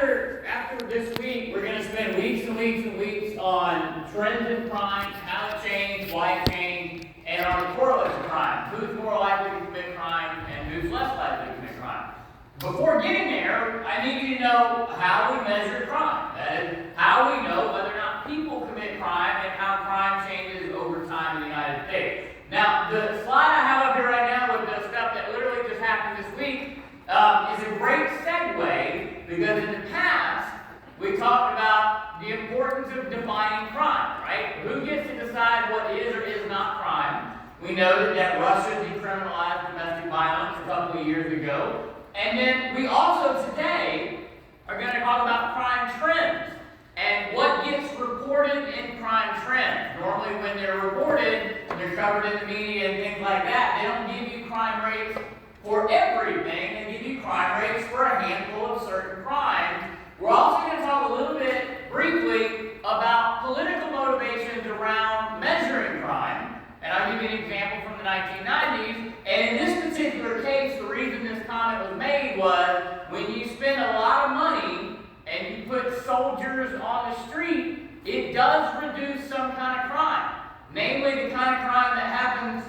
after this week, we're going to spend weeks and weeks and weeks on trends in crime, how it changed, why it changed, and on the correlates of crime. Who's more likely to commit crime and who's less likely to commit crime. Before getting there, I need you to know how we measure crime. That is, how we know whether or not people commit crime and how crime changes over time in the United States. Now, the slide I have up here right now with the stuff that literally just happened this week is a great segue, because in the past, we talked about the importance of defining crime, right? Who gets to decide what is or is not crime? We noted that Russia decriminalized domestic violence a couple of years ago. And then we also today are going to talk about crime trends and what gets reported in crime trends. Normally when they're reported, they're covered in the media and things like that. They don't give you crime rates for everything. They give you crime rates for a handful of certain crimes. We're also going to talk a little bit briefly about political motivations around measuring crime. And I'll give you an example from the 1990s. And in this particular case, the reason this comment was made was when you spend a lot of money and you put soldiers on the street, it does reduce some kind of crime. Namely, the kind of crime that happens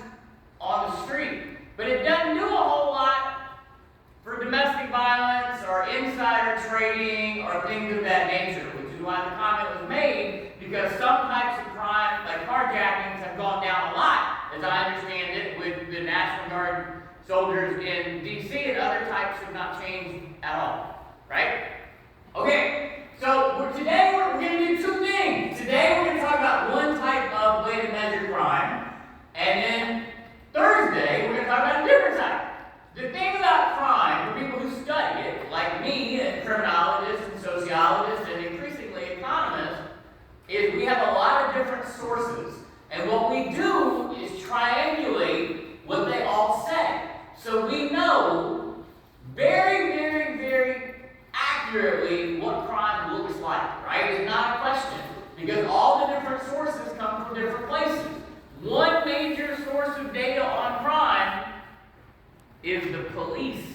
on the street. But it doesn't do a whole lot for domestic violence or insider trading or things of that nature, which is why the comment was made, because some types of crime, like carjackings, have gone down a lot, as I understand it, with the National Guard soldiers in D.C., and other types have not changed at all, right? Okay, so today we're going to do two things. Today we're going to talk about one type of way to measure crime, and then Thursday we're going to talk about a different type. The thing about crime, for people who study it, like me and criminologists and sociologists and increasingly economists, is we have a lot of different sources. And what we do is triangulate what they all say. So we know very, very, very accurately what crime looks like, right? It's not a question, because all the different sources come from different places. One major source of data on crime is the police.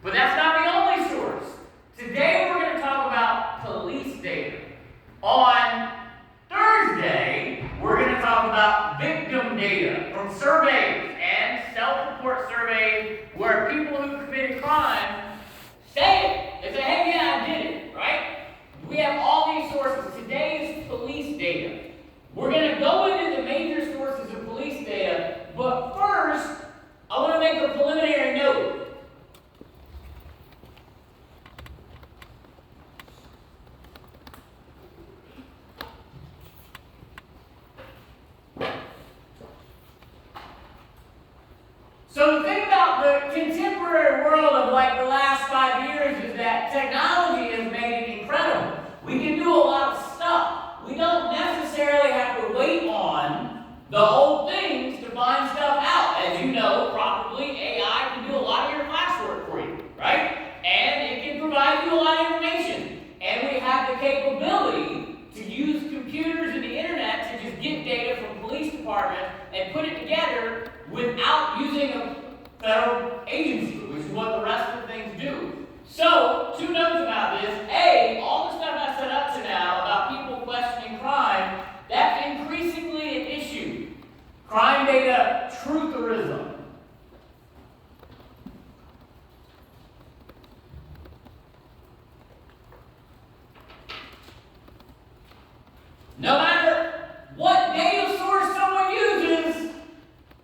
But that's not the only source. Today we're going to talk about police data. On Thursday, we're going to talk about victim data from surveys and self-report surveys where people who committed crime say it. They say, hey, yeah, I did it, right? We have all these sources. Today is police data. We're going to go into the major sources of police data, but first, I want to make a preliminary note. So the thing about the contemporary world of like the last 5 years is that technology has made it incredible. We can do a lot of stuff. We don't necessarily have to wait on the old things to find stuff out. As you know, probably AI can do a lot of your classwork for you, right? And it can provide you a lot of information. And we have the capability to use computers and the internet to just get data from police departments and put it together without using a federal agency, which is what the rest of the things do. So, two notes about this. A, all the stuff I set up to now about people questioning crime, that's increasingly an issue. Crime data trutherism. No matter what data source someone uses,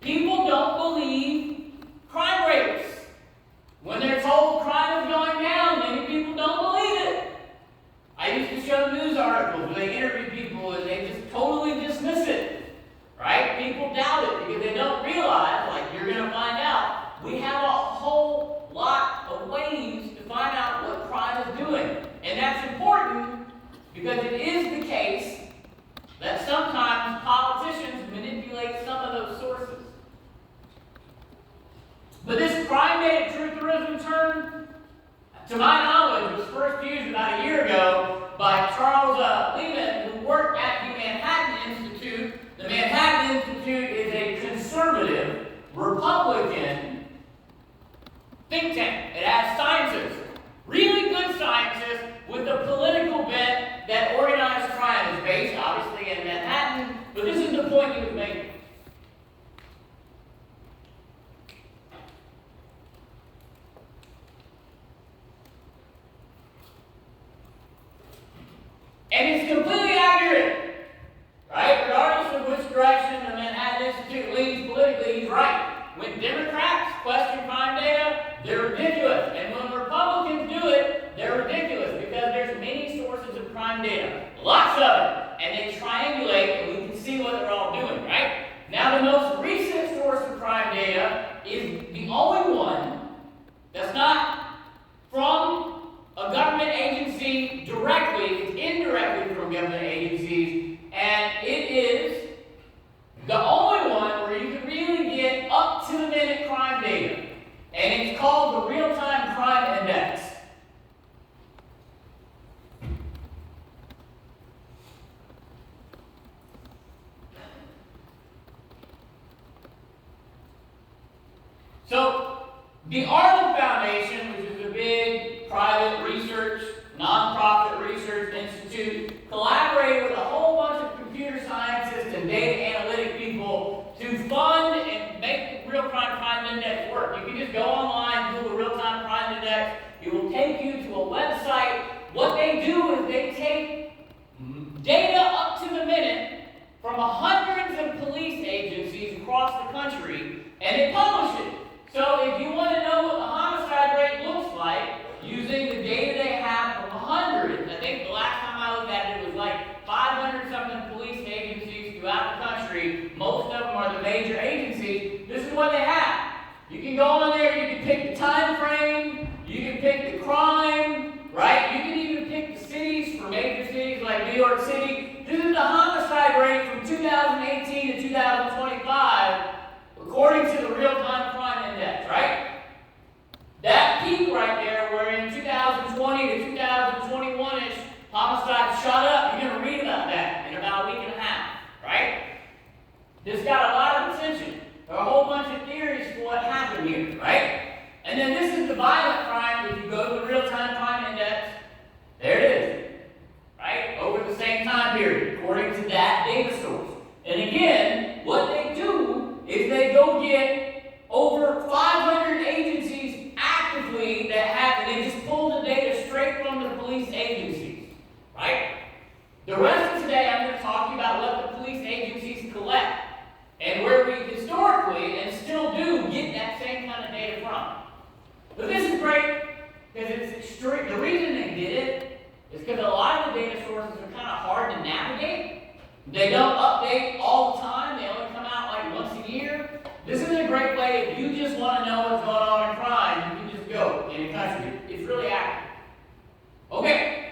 people don't believe crime rates. When they're told crime is going down, many people don't believe it. I used to show news articles where they interview people and they just totally dismiss it, right? People doubt it because they don't realize, like you're going to find out, we have a whole lot of ways to find out what crime is doing. And that's important because it is the case crime data. Lots of it. And they triangulate, and we can see what they're all doing, right? Now, the most recent source of crime data is the only one that's not from a government agency directly, it's indirectly from government agencies, and it is the only one where you can really get up-to-the-minute crime data. And it's called the Real-Time Crime Index. So, the Arnold Foundation, which is a big private research, nonprofit research institute, collaborated with a whole bunch of computer scientists and data analytic people to fund and make the Real-Time Crime Index work. You can just go online, Google Real-Time Crime Index. It will take you to a website. What they do is they take data up to the minute from hundreds of police agencies across the country, and they publish it. So if you want to know what the homicide rate looks like, using the data they have from hundreds, I think the last time I looked at it, it was like 500-something police agencies throughout the country. Most of them are the major agencies. This is what they have. You can go on there, you can pick the time frame, you can pick the crime, right? You can even pick the cities for major cities like New York City. This is the homicide rate from 2018 to 2025, according to the Real-Time Crime Index, right? That peak right there, where in 2020 to 2021-ish, homicides shot up. You're going to read about that in about a week and a half, right? This got a lot of attention. There are a whole bunch of theories for what happened here, right? And then this is the violent crime. If you go to the Real-Time Crime Index, there it is, right? Over the same time period, according to that data source. And again, what they do is they go get over 500 agencies actively that have, and they just pull the data straight from the police agencies, right? The rest of today, I'm going to talk to you about what the police agencies collect and where we historically and still do get that same kind of data from. But this is great because it's extreme. The reason they did it is because a lot of the data sources are kind of hard to navigate. They don't update all the time. They only come out like once a year. This is a great way if you just want to know what's going on in crime, you can just go in the country. It's really accurate. Okay.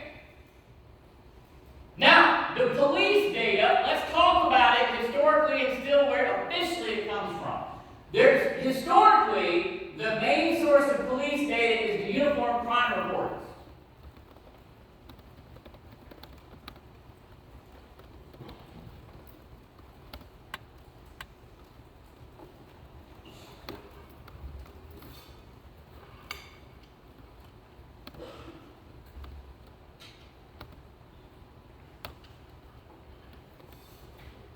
Now, the police data, let's talk about it historically and still where officially it comes from. There's historically, the main source of police data is the Uniform Crime Reports.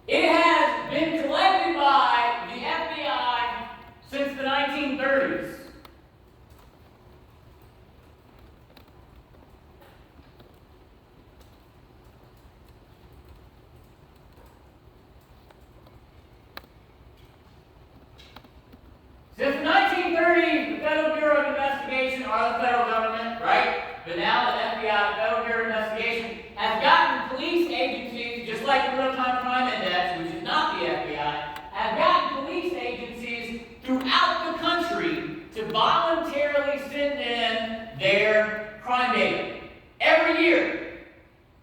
It has been collected by the FBI since the 1930s. Since the 1930s, the Federal Bureau of Investigation, or the federal government, right? But now the FBI, Federal Bureau of Investigation, has gotten police agencies, just like the Real-Time Crime Index, which is not the FBI, have gotten police agencies throughout the country to voluntarily send in their crime data every year.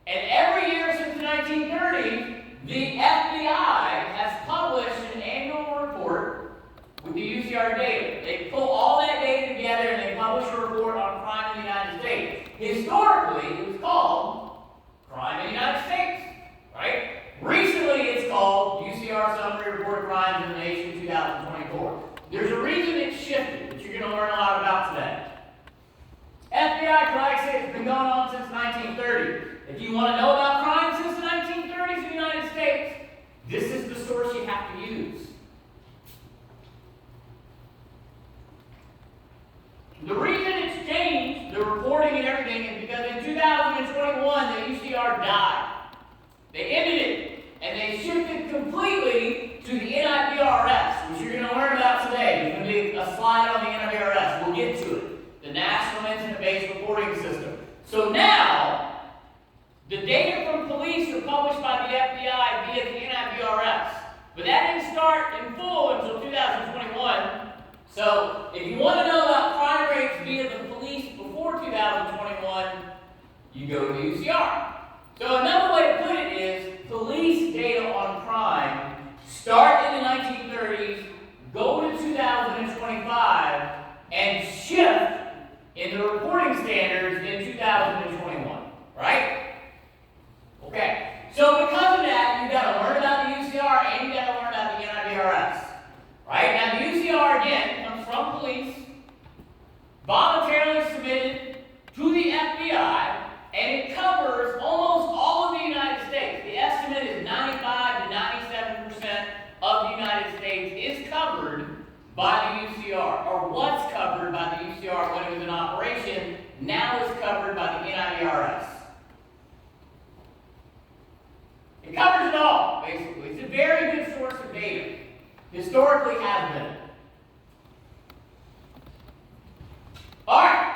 And every year since the 1930s, the FBI has published an annual report with the UCR data. They pull all that data together and they publish a report on crime in the United States. Historically, it was called Crime in the United States, right? Recently, it's called UCR Summary Report of Crimes in the Nation 2024. There's a reason it shifted that you're going to learn a lot about today. FBI collects it. It's been going on since 1930. If you want to know about crime since the 1930s in the United States, this is the source you have to use. The reason it's changed, the reporting and everything, is because in 2021, the UCR died. They ended it, and they shifted completely to the NIPRS, which you're going to learn about today. There's going to be a slide on the NIPRS. We'll get to it. The National Incident-Based Reporting System. So now, The data from police are published by the FBI via the NIVRS, but that didn't start in full until 2021. So if you want to know about crime rates via the police before 2021, you go to the UCR. So another way to put it is police data on crime start in the 1930s, go to 2025, and shift in the reporting standards in 2021, right? Okay, so because of that, you got to learn about the UCR and you got to learn about the NIVRS, right? Now the UCR, again, comes from police, voluntarily submitted to the FBI, and it covers almost all of the United States. The estimate is 95 to 97% of the United States is covered by the UCR, or was covered by the UCR when it was in operation, now is covered by the NIVRS. It covers it all, basically. It's a very good source of data. Historically has been. All right.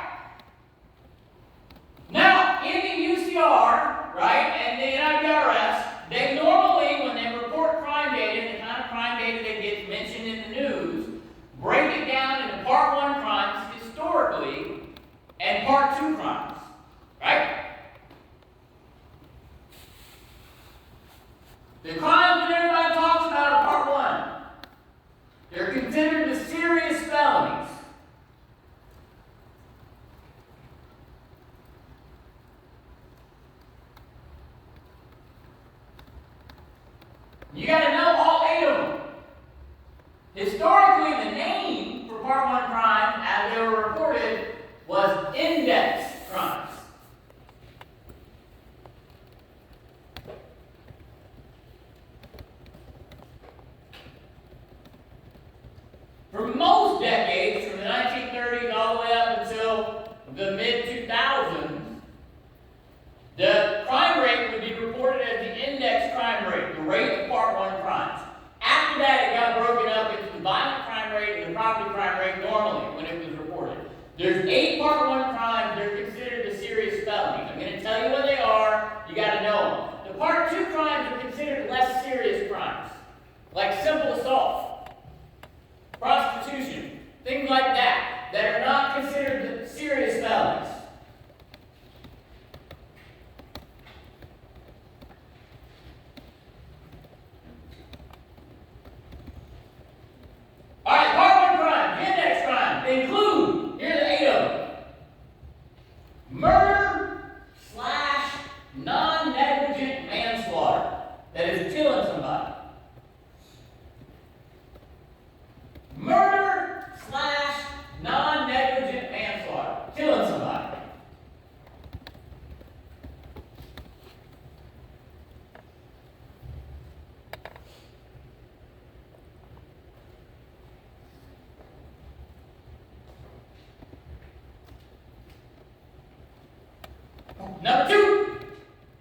Now, in the UCR, right, and the NIVRS, they normally, when they report crime data, the kind of crime data that gets mentioned in the news, break it down into Part 1 crimes historically and Part 2 crimes, right? The crimes that everybody talks about are Part 1. They're considered the serious felonies. You got to know all 8 of them. Historically, the name for Part 1 crimes, as they were reported, was index crimes. For most decades, from the 1930s all the way up until the mid-2000s, the crime rate would be reported as the index crime rate, the rate of Part 1 crimes. After that, it got broken up into the violent crime rate and the property crime rate normally when it was reported. There's 8 Part 1 crimes. They're considered a serious felony. I'm going to tell you what they are. You got to know them. The Part 2 crimes are considered less serious crimes, like simple assault, prostitution, things like that, that are not considered serious felonies. All right, Part 1 crimes, index crimes, include, here are the 8 of them: murder / non-negligent manslaughter, that is killing somebody. Murder / non-negligent manslaughter, killing somebody. Number 2,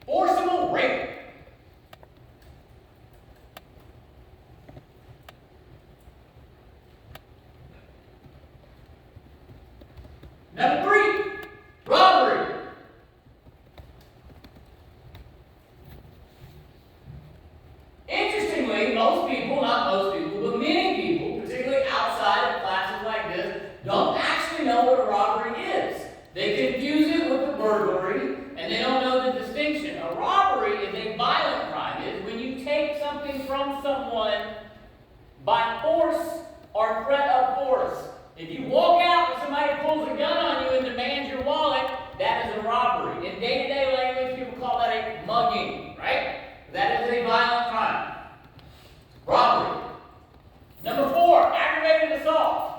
forcible rape. Number 3, robbery. Interestingly, most people, not most people, but many people, particularly outside of classes like this, don't actually know what a robbery is. They confuse it with a burglary, and they don't know the distinction. A robbery is a violent crime. It is when you take something from someone by force or threat of force. If you walk out and somebody pulls a gun on you and demands your wallet, that is a robbery. In day-to-day language, people call that a mugging, right? That is a violent crime. Robbery. Number 4, aggravated assault.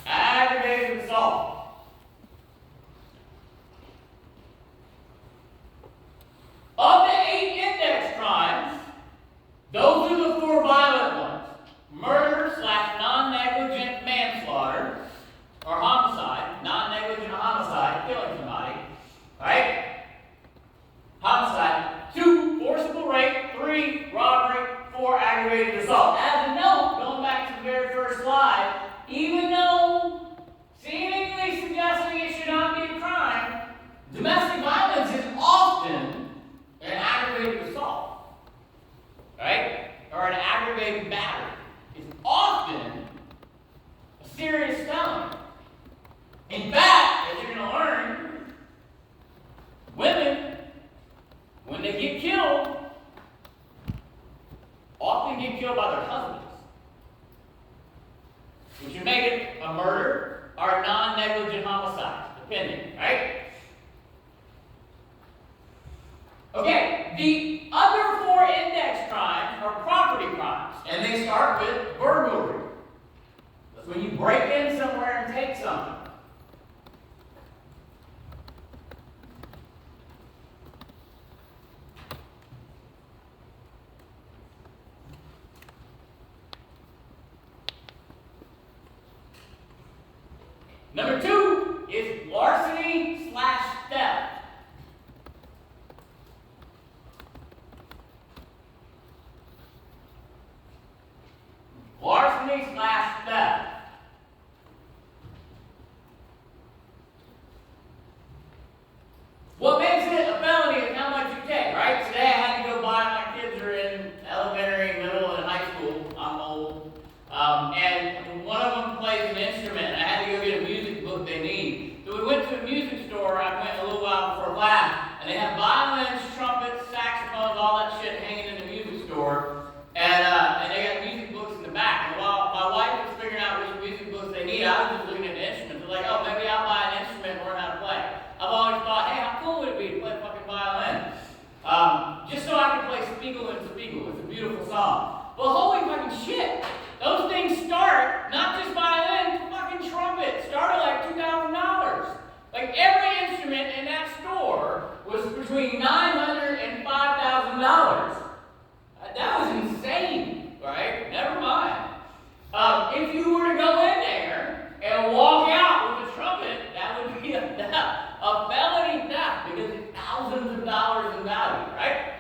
Aggravated assault. Of the 8 index crimes, those are the 4 violent ones: murder / non-negligent manslaughter, or homicide, non-negligent homicide, killing somebody, right? Homicide. 2, forcible rape. 3, robbery. 4, aggravated assault. As a note, don't aggravated battery is often a serious felony. In fact, as you're going to learn, women, when they get killed, often get killed by their husbands, which would make it a murder or a non-negligent homicide, depending, right? Okay, the other 4 index crimes are property crimes, and they start with burglary. That's when you break in somewhere and take something. Number 2 is larceny/theft. Larceny/theft. What makes it a felony is how much you take, right? Today I had to go buy, my kids are in elementary, middle, and high school. I'm old. And one of them plays an instrument, and I had to go get a music book they need. So we went to a music store. I went a little while before class, and they have violins, trumpets, saxophones, all that shit hanging in the music store. And they got music books in the back. And while my wife was figuring out which music books they need, I was just looking at the instruments. I was like, oh, maybe I'll buy an instrument and learn how to play. I've always thought, hey, how cool would it be to play fucking violin? Just so I can play Spiegel and Spiegel. It's a beautiful song. Well, holy fucking shit. Those things start, not just violin, fucking trumpet, started like $2,000. Like every instrument in that store was between $900 and $5,000. That was insane, right? Never mind. If you were to go in there and walk out with a trumpet, that would be a theft, a felony theft, because it's thousands of dollars in value, right?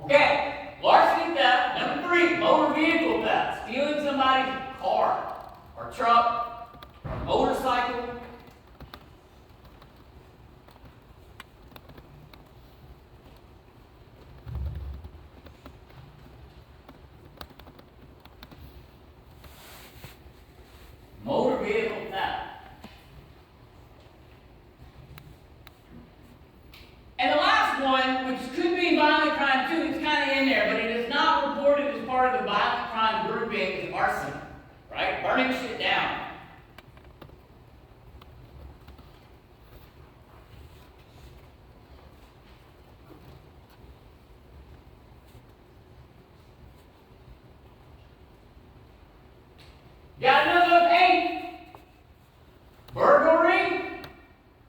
Okay, larceny theft. Number 3, motor vehicle theft, stealing somebody's car or truck or motorcycle. Motor vehicle theft. And the last one, which could be violent crime too, it's kind of in there, but it is not reported as part of the violent crime grouping, is arson, right? Burning shit down. Got another 8. Burglary,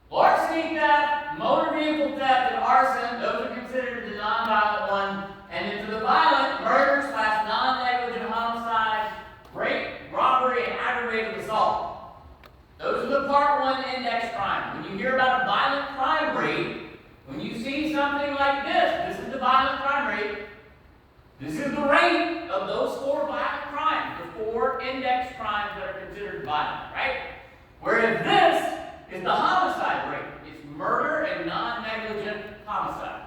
larceny theft, motor vehicle theft, and arson. Those are considered the non-violent one. And into the violent, murder/non-negligent homicide, rape, robbery, and aggravated assault. Those are the Part 1 index crime. When you hear about a violent crime rate, when you see something like this is the violent crime rate. This is the rate of those 4 violent crimes, the 4 index crimes that are considered violent, right? Whereas this is the homicide rate. It's murder and non-negligent homicide.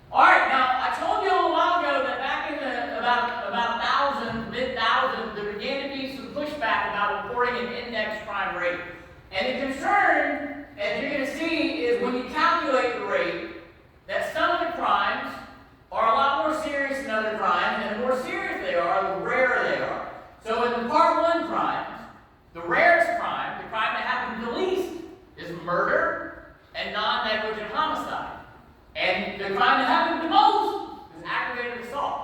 All right, now I told you a little while ago that back in the about 1,000, mid-thousands, there began to be some pushback about reporting an index crime rate. And the concern, as you're going to see, is when you calculate the rate, that some of the crimes are a lot more serious than other crimes, and the more serious they are, the rarer they are. So in the Part 1 crimes, the rarest crime, the crime that happens the least, is murder and non-negligent homicide. And the crime that happens the most is aggravated assault.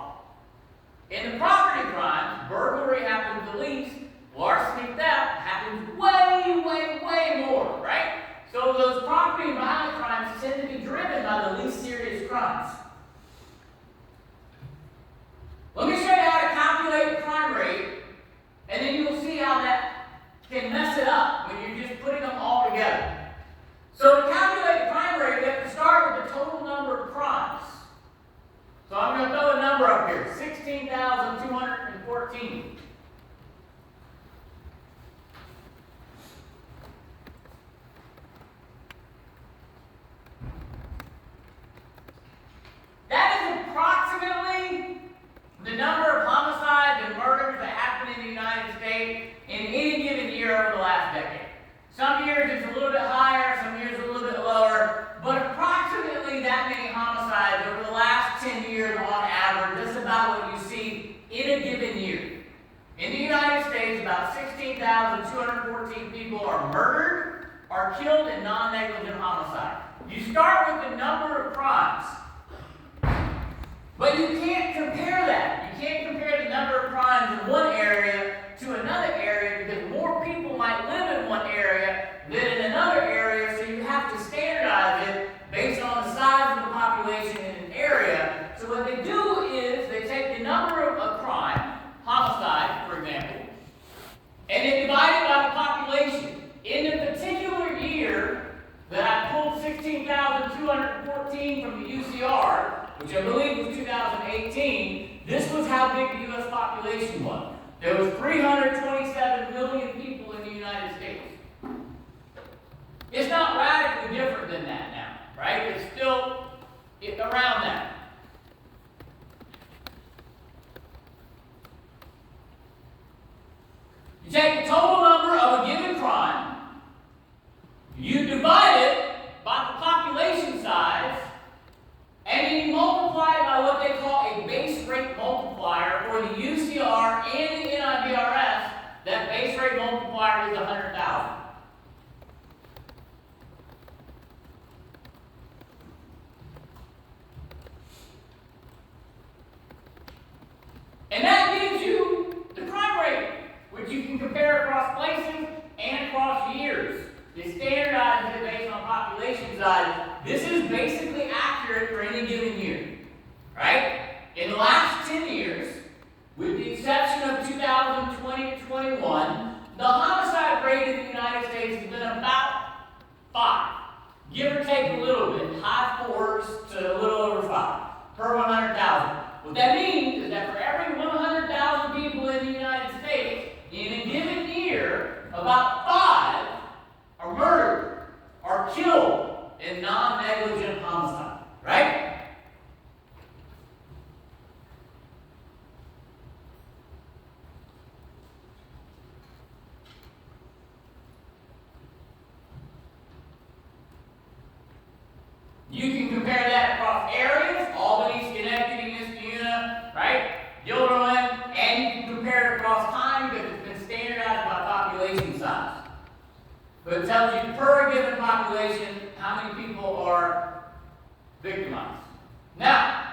In the property crimes, burglary happens the least, larceny theft happens way, way, way more, right? So those property and violent crimes tend to be driven by the least serious crimes. Let me show you how to calculate the crime rate, and then you'll see how that can mess it up when you're just putting them all together. So to calculate the crime rate, we have to start with the total number of crimes. So I'm going to throw a number up here, 16,214. That is approximately the number of homicides and murders that happen in the United States in any given year over the last decade. Some years it's a little bit higher, some years a little bit lower, but approximately that many homicides over the last 10 years on average. That's about what you see in a given year. In the United States, about 16,214 people are murdered or killed in non-negligent homicide. You start with the number of crimes, but you can't compare that. You can't compare the number of crimes in one area to another area because more people might live in one area than in another area, so you have to standardize it based on the size of the population in an area. So what they do is they take the number of crime, homicide, for example, and they divide it by the population. In the particular year that I pulled 16,214 from the UCR, which I believe was 2018, this was how big the U.S. population was. There was 327 million people in the United States. It's not radically different than that now, right? It's still around that. You take the total number of a given crime, you divide it by the population size, and then you multiply it by what they call a base rate multiplier for the UCR and the NIBRS. That base rate multiplier is 100,000. And that gives you the crime rate, which you can compare across places and across years. They standardize it based on population size. This is basically accurate for any given year, right? In the last 10 years, with the exception of 2020 to 21, the homicide rate in the United States has been about 5, give or take a little bit, high 4s to a little over 5 per 100,000. What that means is that for every 100,000 people in the United States, in a given year, about 5 are murdered or killed in non-negligent homicide, right? You can compare that across areas, Albany, Schenectady, Niskayuna, right? Gilderland, and you can compare it across time because it's been standardized by population size. But it tells you per given population how many people are victimized. Now,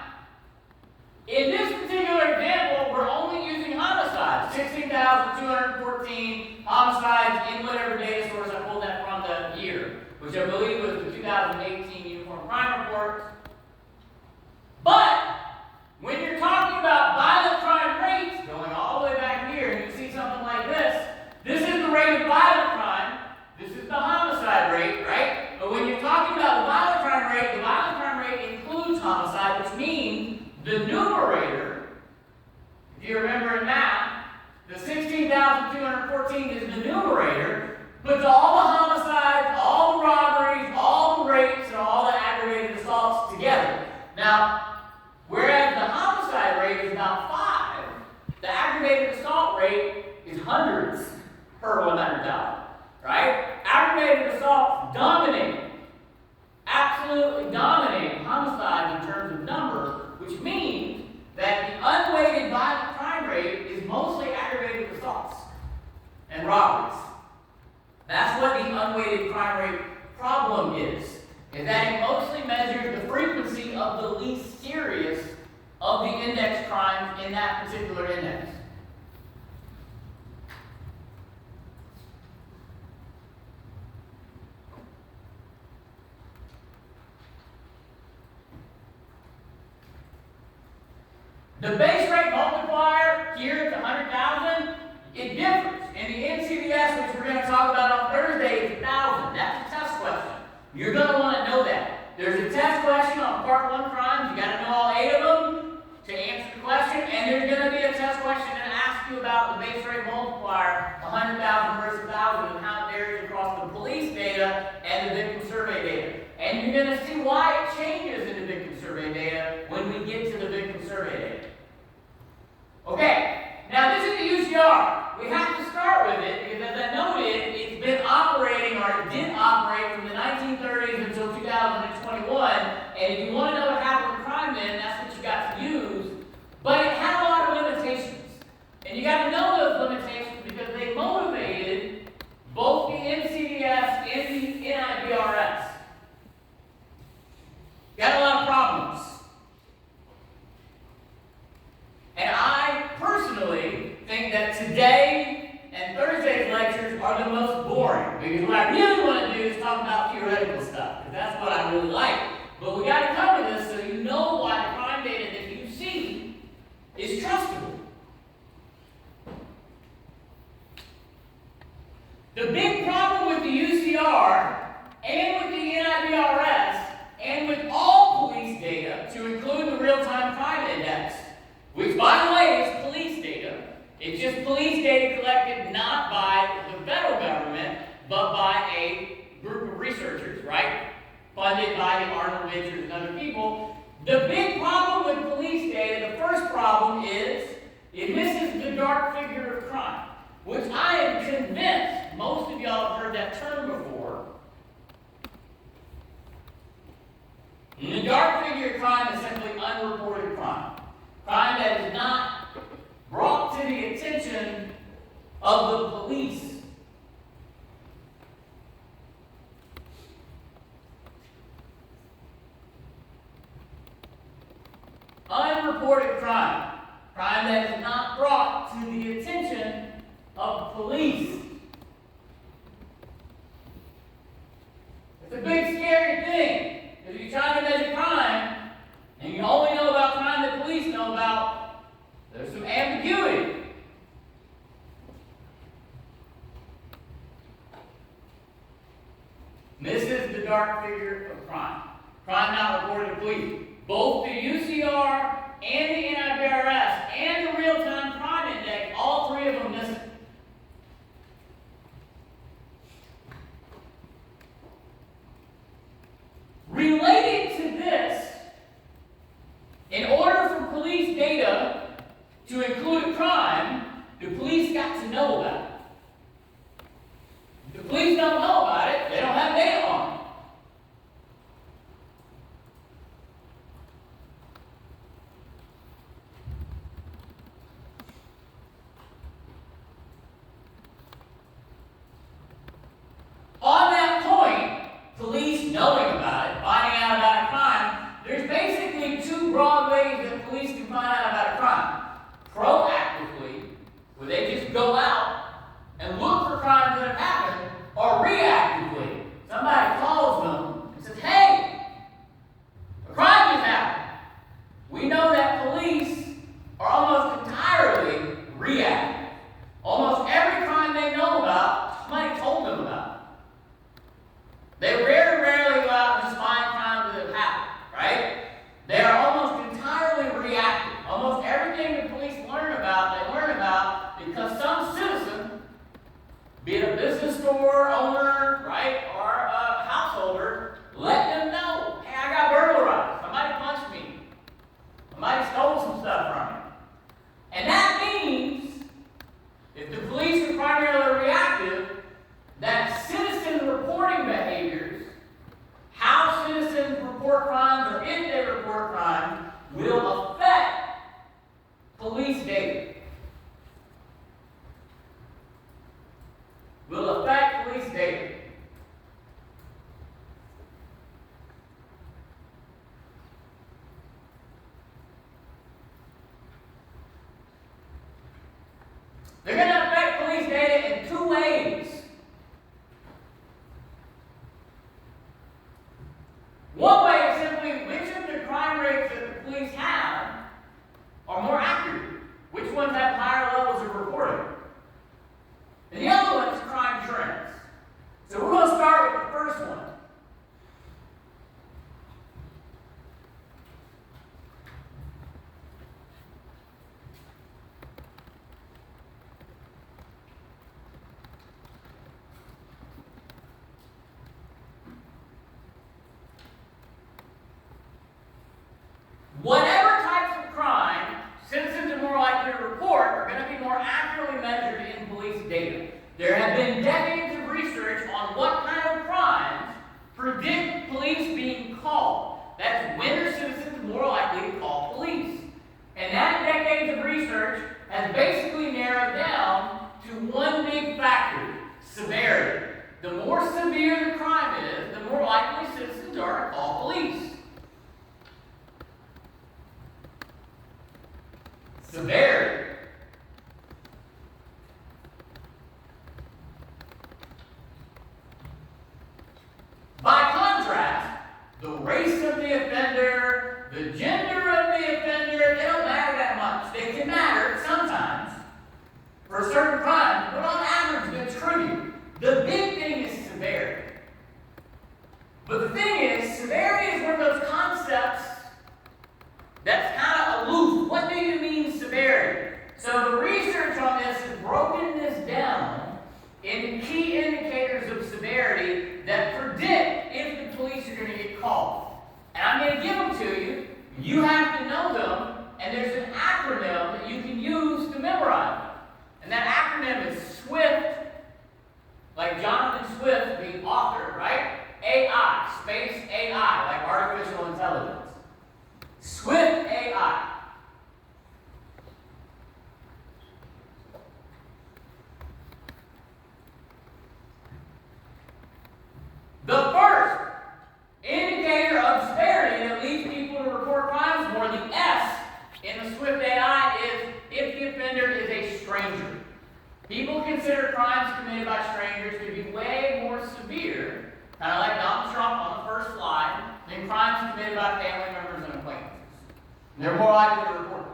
in this particular example, we're only using homicides. 16,214 homicides in whatever data source I pulled that from the year, which I believe was the 2018 Uniform Crime Report. But when you're talking about violent crime rates, going all the way back here, and you see something like this, this is the rate of violent crime. This is the homicide rate, right? But when you're talking about the violent crime rate includes homicide, which means the numerator, if you remember in math, the 16,214 is the numerator, puts all the homicides, all the robberies, all the rapes, and all the aggravated assaults together. Now, whereas the homicide rate is about 5, the aggravated assault rate is hundreds per 100,000, right? Aggravated assaults dominate, absolutely dominate homicides in terms of number, which means that the unweighted violent crime rate is mostly aggravated assaults and robberies. That's what the unweighted crime rate problem is that it mostly measures the frequency of the least serious of the index crimes in that particular index. The base rate multiplier here at the 100,000, it differs. In the NCBS, which we're going to talk about on Thursday, it's 1,000. That's a test question. You're going to want to know that. There's a test question on Part 1 crimes. You got to know all 8 of them to answer the question. And there's going to be a test question that asks you about the base rate multiplier, 100,000 versus 1,000, and how it varies across the police data and the victim survey data. And you're going to see why it changes in the victim survey data when we which, by the way, is police data. It's just police data collected not by the federal government, but by a group of researchers, right? Funded by the Arnold Ventures and other people. The big problem with police data, the first problem is it misses the dark figure of crime, which I am convinced most of y'all have heard that term before. And the dark figure of crime is simply unreported crime. Crime that is not brought to the attention of the police. Unreported crime. Crime that is not brought to the attention of police. It's a big scary thing. If you're trying to measure crime, and you only know about crime that police know about, there's some ambiguity. Misses the dark figure of crime. Crime not reported to police. Both the UCR and the NIBRS and the Real-Time Crime Index, all three of them miss it. Related to this, in order for police data to include a crime, the police got to know about it. If the police don't know about it, they don't have data on it. On that point, police knowing about it, finding out about a crime, there's basically two broad ways that police can find out about a crime. Proactively, where they just go out and look for crimes that have happened, or reactively. Somebody calls them and says, hey, a crime has happened. We know that police are almost entirely reactive. Almost every crime they know about, somebody told them about. They rarely go out and just find crimes that have happened, right? They are almost entirely reactive. Almost everything the police learn about, they learn about because some citizen, be it a business store owner, right, or a householder, let them know, hey, I got burglarized. Somebody punched me. Somebody stole some stuff from me. And that means, if the police are primarily reactive, that citizen reporting behaviors, how citizens report crimes or if they report crimes, will affect police data. Will affect police data. They're going to affect police data in two ways. One way is simply which of the crime rates that the police have are more accurate. Which ones have higher levels of reporting? And the other one is crime trends. So we're going to start with the first one. Whatever types of crime citizens are more likely to report are going to be more accurately measured in police data. There have been decades of research on what kind of crimes predict police being called. That's when are citizens more likely to call police. And that decades of research has basically narrowed down to one big factor: severity. The more severe the crime is, the more likely citizens are to call police. Severity. By contrast, the race of the offender, the gender of the offender, they don't matter that much. They can matter sometimes for certain crimes, but on average, they're trivial. The big thing is severity. But the thing is, severity is one of those concepts that's kind of aloof. What do you mean So the research on this has broken this down into key indicators of severity that predict if the police are going to get called. And I'm going to give them to you. You have to know them, and there's an acronym that you can use to memorize them. And that acronym is SWIFT, like Jonathan Swift, the author, right? AI, space AI, like artificial intelligence. SWIFT AI. The first indicator of severity that leads people to report crimes more, the S in the SWIFT AI, is if the offender is a stranger. People consider crimes committed by strangers to be way more severe, kind of like Donald Trump on the first slide, than crimes committed by family members and acquaintances. And they're more likely to report them.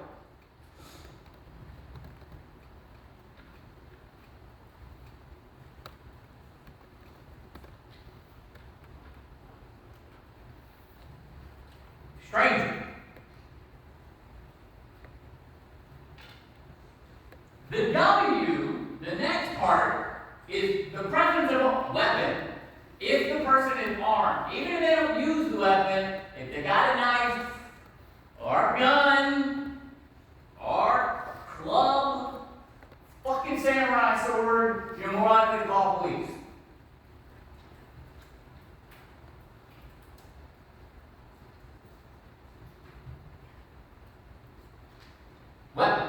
Stranger. The W, the next part, is the presence of a weapon. If the person is armed, even if they don't use the weapon, if they got a knife, or a gun, or a club, fucking samurai sword, you're more likely to call police. Weapon.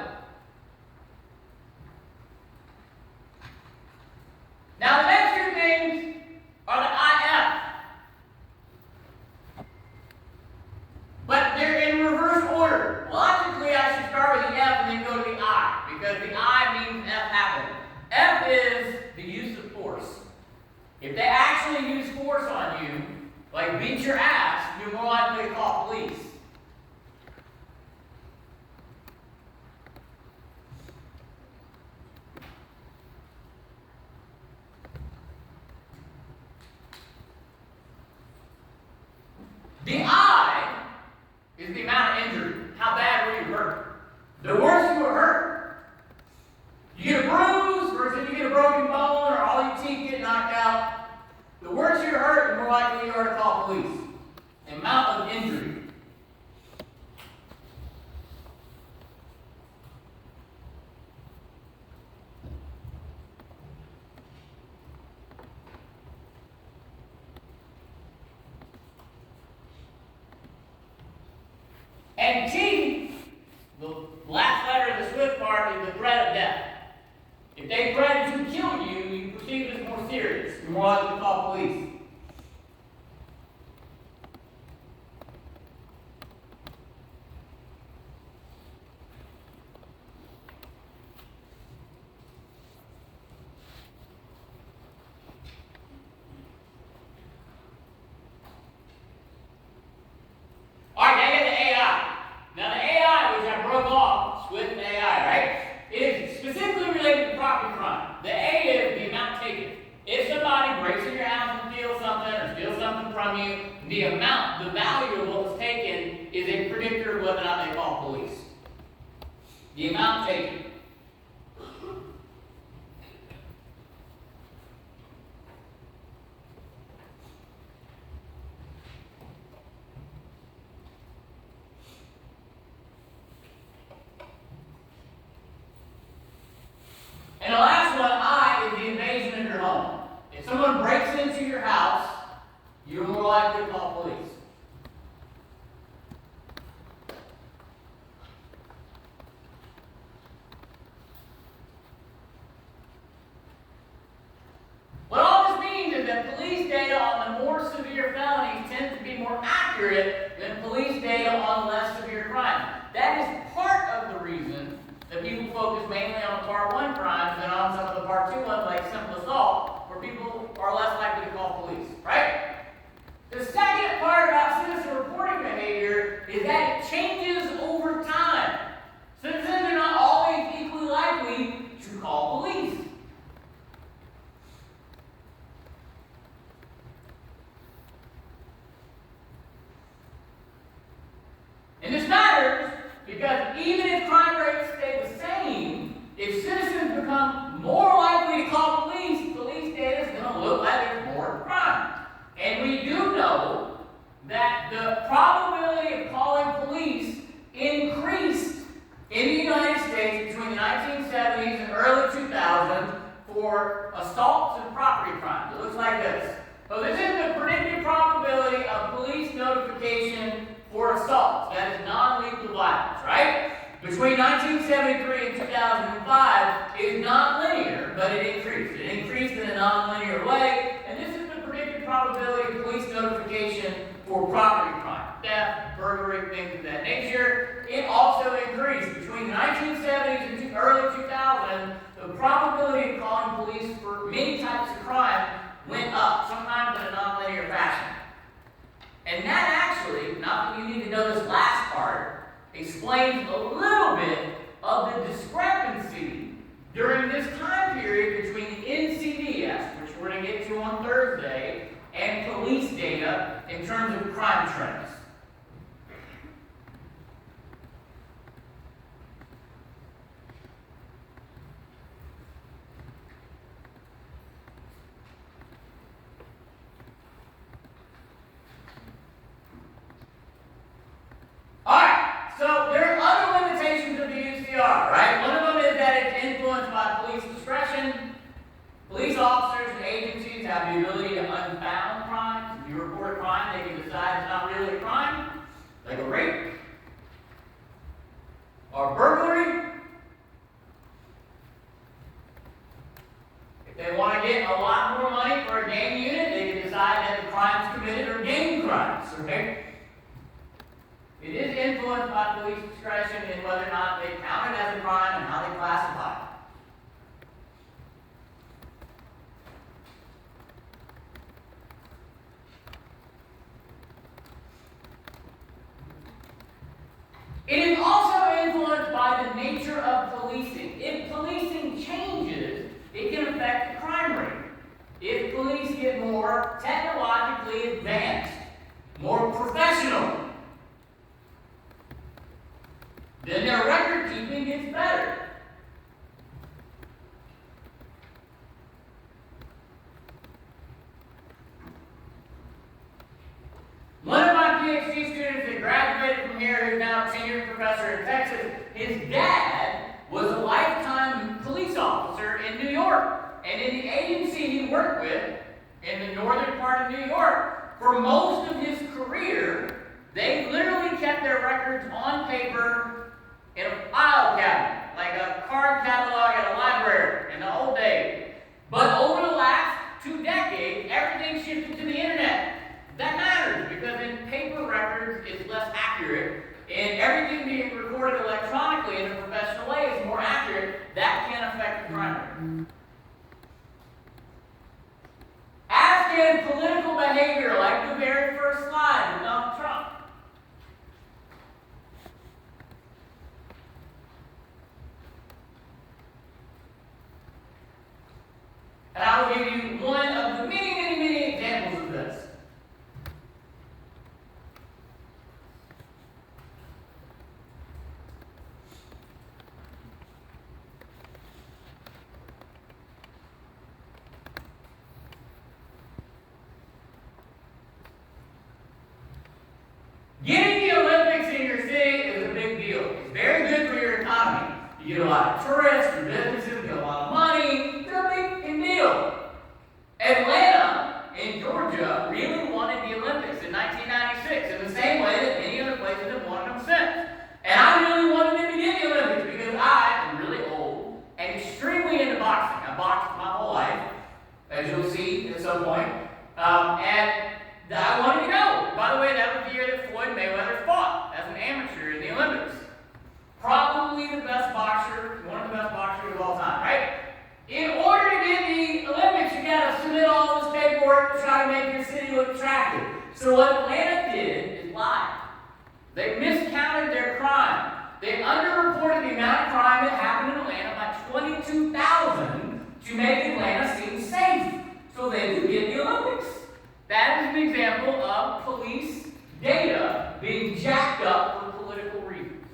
Now the next two things are the IF. But they're in reverse order. Logically, I should start with the F and then go to the I, because the I means F happened. F is the use of force. If they actually use force on you, like beat your ass, you're more likely to call police. The I is the amount of injury. How bad were you hurt? The worse you were hurt. You get a bruise versus you get a broken bone or all your teeth get knocked out. The worse you're hurt, the more likely you are to call police. The amount of injury. And T, the last letter of the SWIFT part, is the threat of death. If they threaten to kill you, you perceive it as more serious. You're more likely to call police. Alright, now you get the AI. Now the AI, which I broke off, SWIFT AI, right? It is specifically related to property crime. The A is the amount taken. If somebody breaks in your house and steals something or steals something from you, the amount, the value of what was taken is a predictor of whether or not they call police. The amount taken. And the last one, I, is the invasion of your home. If someone breaks into your house, you're more likely to call police. What all this means is that police data on the more severe felonies tends to be more accurate than police data on less severe crimes. That is part of the reason that people focus mainly on the Part 1 crimes than on some of the Part 2 ones like simple assault, where people are less likely to call police, right? The second part about citizen reporting behavior is that it changes over time. Citizens are not always equally likely to call police. And this matters because even if crime rates stay the same, property crimes. It looks like this. So this is the predicted probability of police notification for assaults. That is non-lethal violence, right? Between 1973 and 2005, it is non-linear, but it increased. It increased in a non-linear way, and this is the predicted probability of police notification for property crime, theft, burglary, things of that nature. It also increased. Between the 1970s and early 2000, the probability of calling police for many types of crime went up, sometimes in a non-linear fashion. And that actually, not that you need to know this last part, explains a little bit of the discrepancy during this time period between the NCDS, which we're going to get to on Thursday, and police data in terms of crime trends. So there are other limitations of the UCR, right? One of them is that it's influenced by police discretion. Police officers and agencies have the ability to unfound crimes. If you report a crime, they can decide it's not really a crime, like a rape or burglary. If they want to get a lot more money for a gang unit, they can decide that the crimes committed are gang crimes, right? It is influenced by police discretion in whether or not they count it as a crime and how they classify it. It is also influenced by the nature of policing. If policing changes, it can affect the crime rate. If police get more technologically advanced, more professional, then their record keeping gets better. One of my PhD students that graduated from here, who's now a tenured professor in Texas, his dad was a lifetime police officer in New York. And in the agency he worked with, in the northern part of New York, for most of his career, they literally kept their records on paper in a file cabinet, like a card catalog at a library in the old days. But over the last 2 decades, everything shifted to the internet. That matters because in paper records it's less accurate, and everything being recorded electronically in a professional way is more accurate. That can affect the crime rate. As can political behavior, like the very first slide with Donald Trump. And I will give you one of the many examples of this. Getting the Olympics in your city is a big deal. It's very good for your economy. You get a lot of tourists, your businesses get a lot of money. It's a big deal. Atlanta in Georgia really wanted the Olympics in 1996 in the same way that many other places have wanted them since. And I really wanted them to get the Olympics because I am really old and extremely into boxing. I boxed my whole life, as you'll see at some point. And I wanted to go. By the way, that was the year that Floyd Mayweather fought as an amateur in the Olympics. Probably the best boxer, one of the best boxers of all time, right? In order to get the Olympics, you got to submit all this paperwork to try to make your city look attractive. So what Atlanta did is lie. They miscounted their crime. They underreported the amount of crime that happened in Atlanta by 22,000 to make Atlanta seem safe so they could get the Olympics. That is an example of police data being jacked up for political reasons.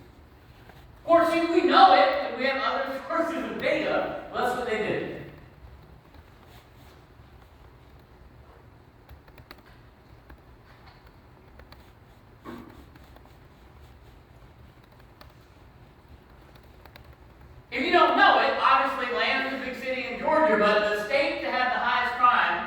Of course, if we know it, and we have other sources of data, well, that's what they did. If you don't know it, obviously Atlanta's a big city in Georgia, but the state to have the highest crime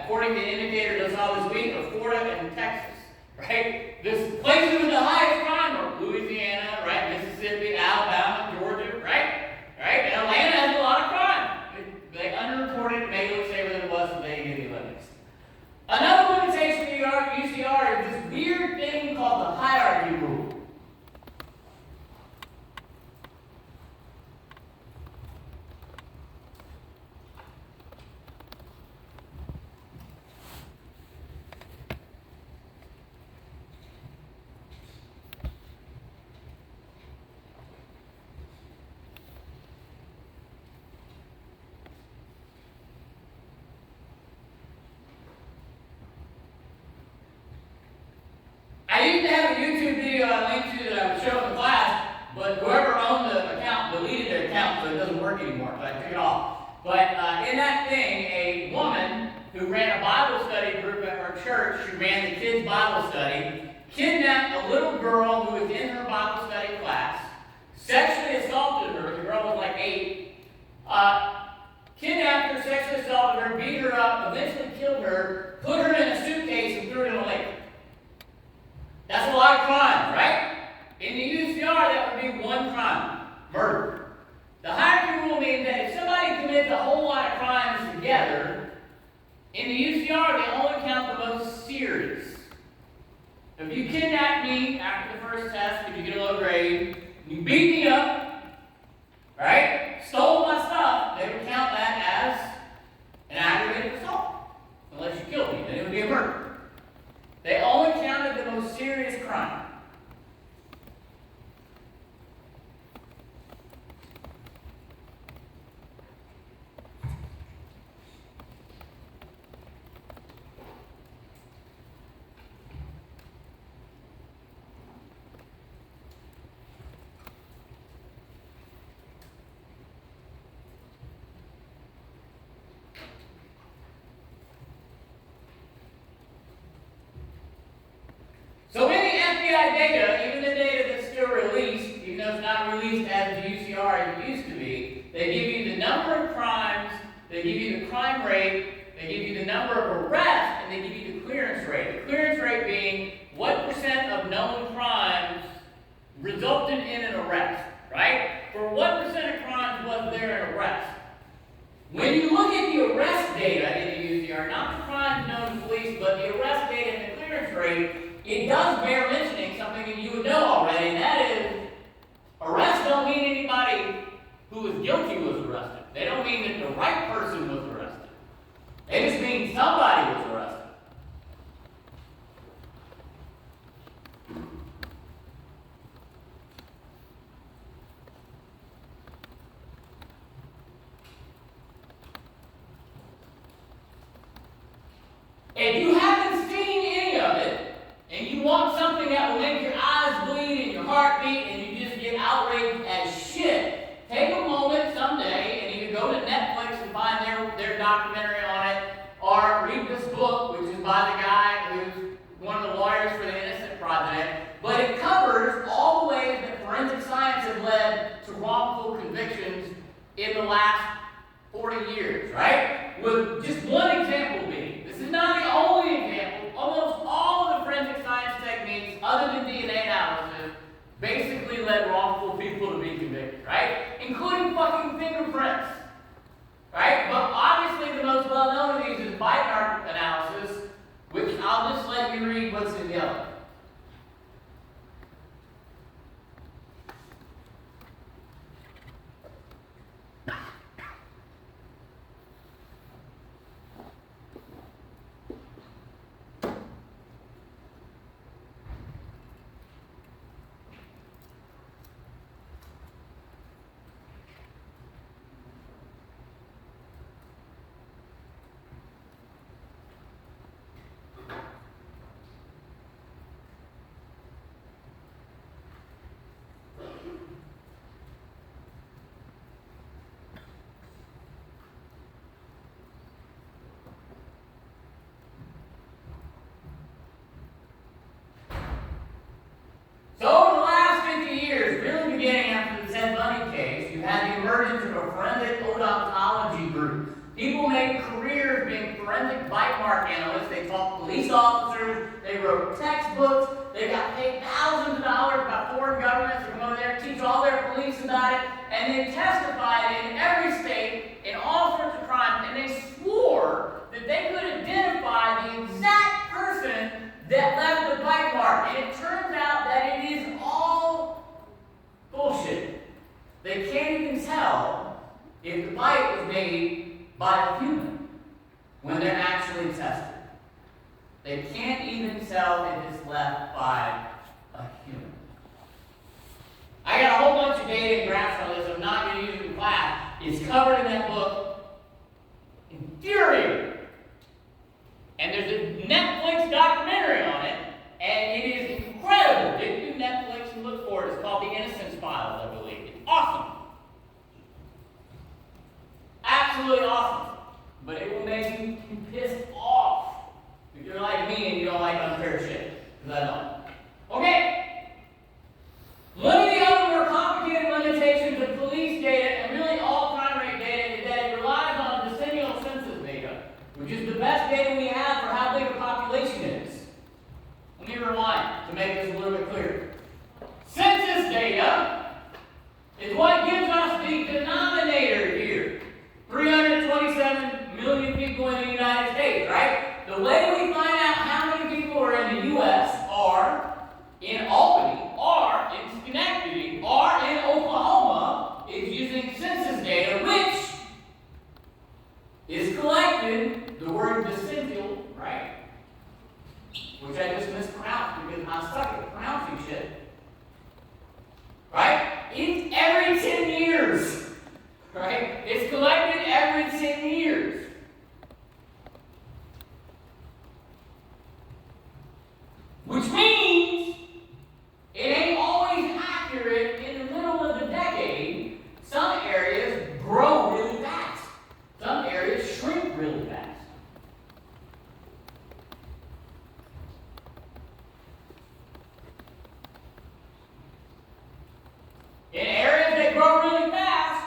according to indicators I saw this week, are Florida and Texas, right? This places with the highest crime are Louisiana, right? Mississippi, Alabama, Georgia, right? Right? And Atlanta has a lot of crime. They underreported, made it look safer than it was, so they didn't get the Olympics. Another limitation of UCR is this weird thing called the hierarchy rule. I used to have a YouTube video I linked to that I would show in the class, but whoever owned the account deleted their account, so it doesn't work anymore, so I took it off. But in that thing, a woman who ran a Bible study group at her church, who ran the kids' Bible study, kidnapped a little girl who was in her Bible study class, sexually assaulted her, the girl was like 8, kidnapped her, sexually assaulted her, beat her up, eventually killed her, put her in a suitcase and threw it in a lake. That's a lot of crime, right? In the UCR, that would be one crime, murder. The hierarchy rule means that if somebody commits a whole lot of crimes together, in the UCR, they only count the most serious. If you kidnap me after the first test, if you get a low grade, you beat me up, right? Stole my stuff, they would count that as an aggravated assault. Unless you killed me, then it would be a murder. They only counted the most serious crime. So in the FBI data, even the data that's still released, even though it's not released as the UCR as it used to be, they give you the number of crimes, they give you the crime rate, they give you the number of arrests, and they give you the clearance rate. The clearance rate being what percent of known crimes resulted in an arrest, right? For what percent of crimes was there an arrest? When you look at the arrest data in the UCR, not the crimes known to police, but the arrest data and the clearance rate, it does bear mentioning something that you would know already, and that is, arrests don't mean anybody who was guilty was arrested. They don't mean that the right person was arrested. They just mean somebody was arrested. If you haven't seen any of it, and you want something that will make your eyes bleed and your heart beat and you just get outraged as shit, take a moment someday and either go to Netflix and find their documentary on it, or read this book, which is by the guy who's one of the lawyers for the Innocent Project. But it covers all the ways that forensic science has led to wrongful convictions in the last 40 years, right? With just one example being, this is not the only example, almost all of the forensic science techniques, other than DNA analysis, basically led wrongful people to be convicted, right? Including fucking fingerprints, right? But obviously the most well-known of these is bite mark analysis, which I'll just let you read what's in yellow. forensic bite mark analysts, they taught police officers, they wrote textbooks, they got paid thousands of dollars by foreign governments to come over there and teach all their police about it, and they testified in every state in all sorts of crimes, and they swore that they could identify the exact person that left the bite mark. And it turns out that it is all bullshit. They can't even tell if the bite was made by a human when they're actually tested. They can't even tell if it's left by a human. I got a whole bunch of data and graphs on this. I'm not going to use it in class. It's covered in that book. Infuriating. And there's a Netflix documentary on it, and it is incredible. Dig through Netflix and look for it. It's called The Innocence Files, I believe. It's awesome. Absolutely awesome. But it will make you pissed off if you're like me and you don't like unfair shit. Because I don't. Okay. One of the other more complicated limitations of police data and really all crime rate data is that it relies on decennial census data, which is the best data we have for how big a population is. Let me rewind to make this a little bit clearer. Census data is what gives us the denominator here. 327 million people in the United States, right? The way we find out how many people are in the U.S. are in Albany, are in Schenectady, are in Oklahoma, is using census data, which is collected, the word decennial, right? Which I just mispronounced because I suck at pronouncing shit. Right? It's every 10 years. Right? It's collected every 10 years. Which means it ain't always accurate in the middle of the decade. Some areas grow really fast. Some areas shrink really fast. In areas that grow really fast,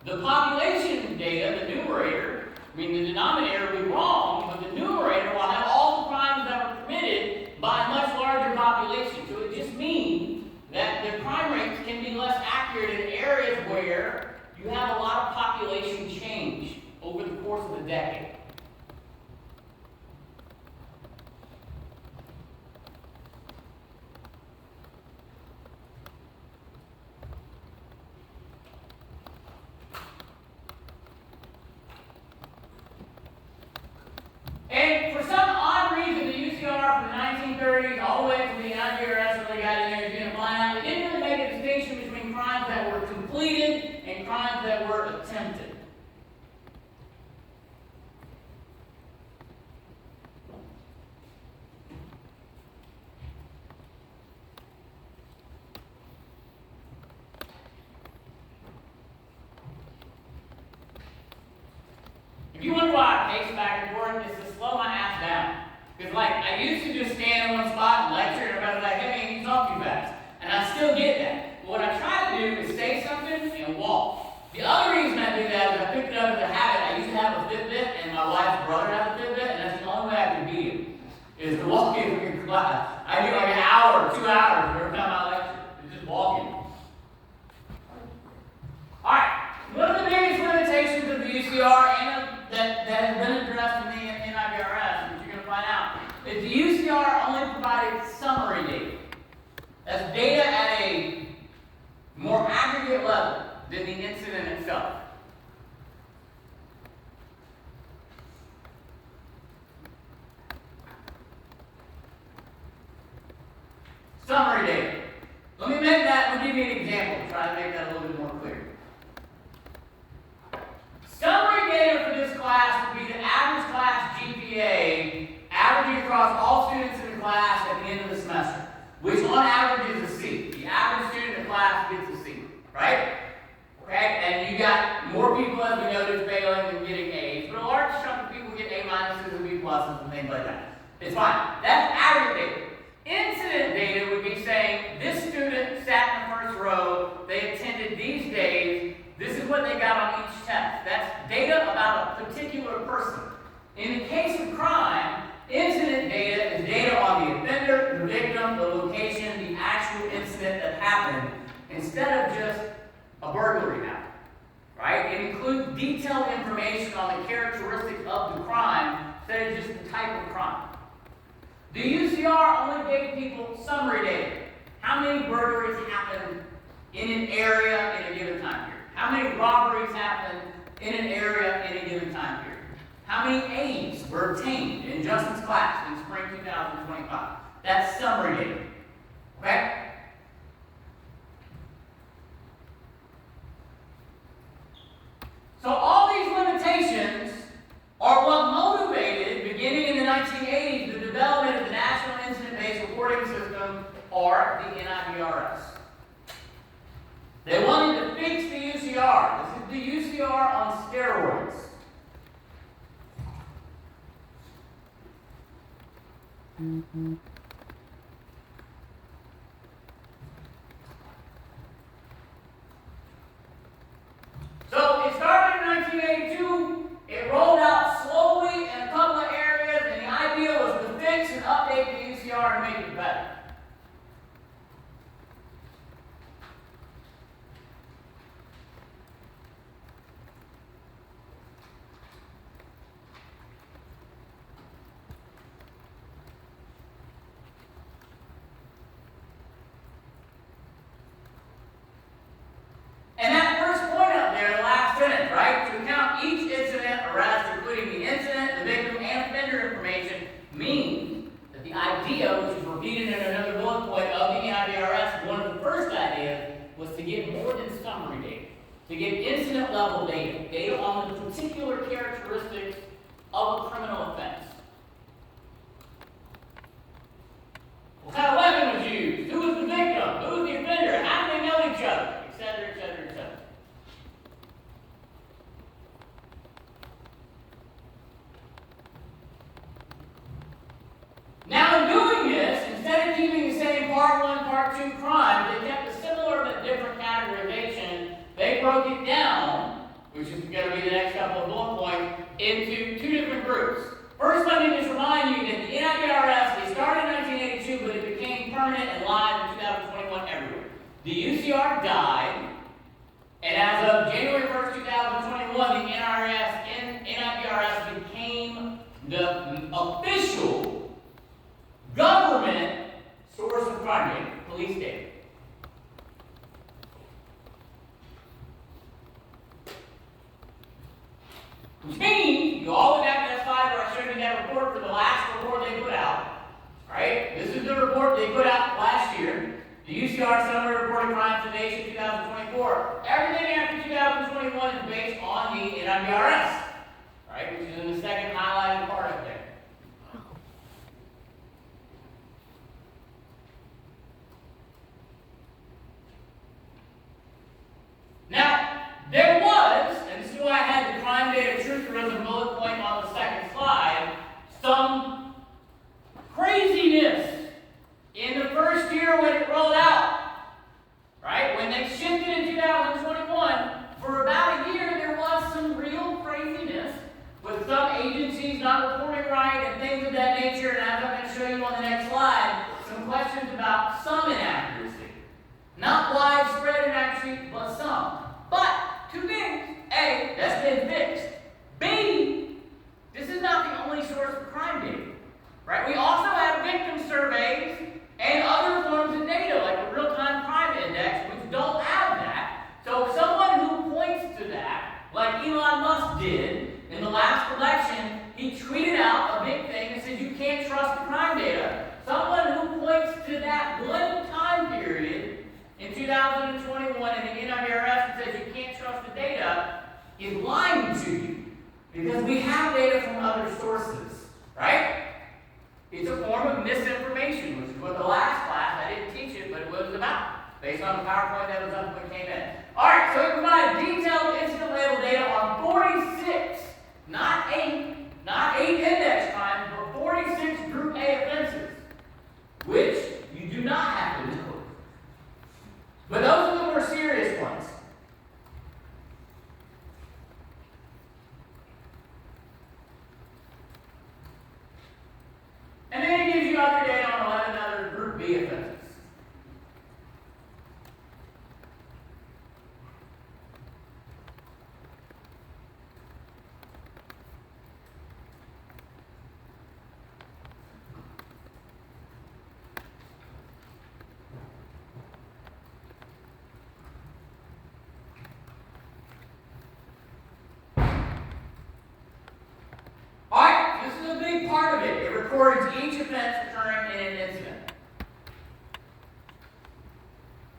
the population data, the numerator, the denominator will be wrong, but the numerator will have all the crimes that were committed by a much larger population. So it just means that the crime rates can be less accurate in areas where you have a lot of population change over the course of a decade. And for some odd reason, the UCR from the 1930s all the way to the IRS when they got in there, you're going to find out they didn't really make a distinction between crimes that were completed and crimes that were attempted. If you wonder why I pace back and forth, it's to slow my ass down. Because I used to just stand in one spot and lecture, and everybody's like, hey, you talk too fast. And I still get that. But what I try to do is say something and walk. The other reason I do that is I picked it up as a habit. I used to have a Fitbit, and my wife's brother has a Fitbit, and that's the only way I can beat him, is to walk in your class. I do an hour, 2 hours every time I lecture. It's just walking. Alright, one of the biggest limitations of the UCR and that has been addressed in the NIBRS, which you're going to find out, is the UCR only provided summary data. That's data at a more aggregate level than the incident itself. Summary data. Let me give you an example to try to make that a little bit more clear. Summary data for this class would be the average class GPA, averaging across all students in the class at the end of the semester, which on average is a C. The average student in the class gets a C, right? Okay, and you got more people, as we noticed, failing than getting A's, but a large chunk of people get A minuses and B pluses and things like that. It's fine. That's average data. Incident data would be saying this student sat in the first row, they attended these days, this is what they got on each test. That's data about a particular person. In the case detailed information on the characteristics of the crime instead of just the type of crime. The UCR only gave people summary data. How many burglaries happened in an area in a given time period? How many robberies happened in an area in a given time period? How many A's were obtained in Justin's class in spring 2025? That's summary data. Okay? So all these limitations are what motivated, beginning in the 1980s, the development of the National Incident-Based Reporting System, or the NIBRS. They wanted to fix the UCR. This is the UCR on steroids. So it started in 1982. It rolled out slowly in a couple of areas, and the idea was to fix and update the UCR to make it better. And that first point up there, the last sentence, right? To count each incident, arrest, including the incident, the victim, and offender information, means that the idea, which is repeated in another bullet point of the NIBRS, one of the first ideas, was to get more than summary data. To get incident level data, data on the particular characteristics of a criminal offense. What kind of weapon was used? Who was the victim? Who was the offender? How do they know each other? Etc., etc., etc. Now, in doing this, instead of keeping the same Part 1, Part 2 crimes, they kept a similar but different categorization. They broke it down, which is going to be the next couple of bullet points, into two different groups. First, let me just remind you that the NIBRS, they started in 1982, but it became permanent and live in 2021 everywhere. The UCR died, and as of January 1st, 2021, the NIBRS became the official government source of crime data, police data. Which means, you go all the way back to that slide where I showed you that report for the last report they put out. Right? This is the report they put out last year. The UCR Summary Reporting Crimes in the Nation 2024. Everything after 2021 is based on the NIBRS. Right? Which is in the second highlighted part up there. Now, there was, and this is why I had the crime data trutherism bullet point on the second slide, some craziness in the first year when it rolled out. Right? When they shifted in 2021, for about a year there was some real craziness with some agencies not reporting right and things of that nature, and as I'm going to show you on the next slide, some questions about some inaccuracy. Not widespread inaccuracy, but some. But, two things. A, that's been fixed. B, this is not the only source of crime data. Right? We also have victim surveys and other forms of data, like the real-time crime index, which don't have that. So someone who points to that, like Elon Musk did in the last election, he tweeted out a big thing that says you can't trust the crime data. Someone who points to that one time period in 2021 in the NIBRS and says you can't trust the data is lying to you, because we have data from other sources, right? It's a form of misinformation, which is what the last class, I didn't teach it, but it was about, based on the PowerPoint that was up when it came in. All right, so we provide detailed incident level data on 46, not 8 index crimes, but 46 Group A offenses, which you do not have to know. But those are the more serious ones. And then it gives you other data on 11 other Group B offenses. records each offense occurring in an incident.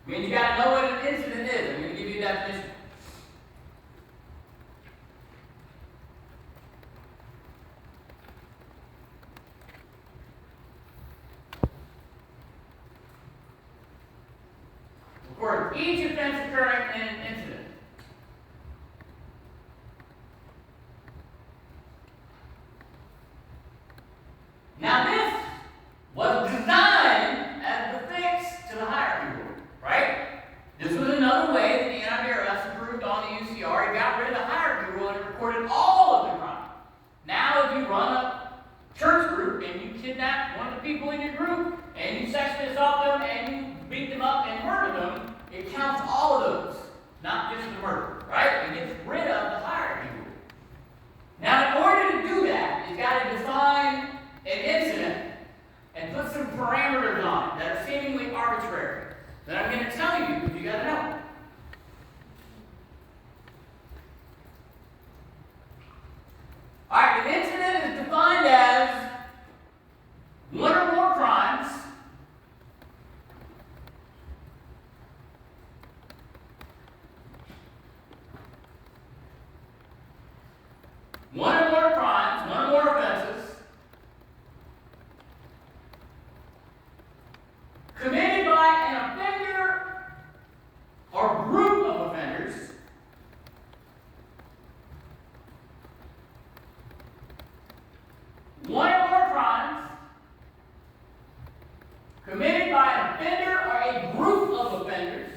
I mean, you got to know what an incident is. I'm going to give you a definition. Record each offense occurring in an incident. Now this was designed as the fix to the hierarchy rule, right? This was another way that the NIDRS improved on the UCR. It got rid of the hierarchy rule and it recorded all of the crime. Now if you run a church group and you kidnap one of the people in your group and you sexually assault them and you beat them up and murder them, it counts all of those, not just the murder, right? It gets rid of the hierarchy rule. Now in order to do that, you've got to define an incident and put some parameters on it that are seemingly arbitrary that I'm going to tell you because you got to know. All right, an incident is defined as one or more crimes one or more offenses committed by an offender or group of offenders one or more crimes committed by an offender or a group of offenders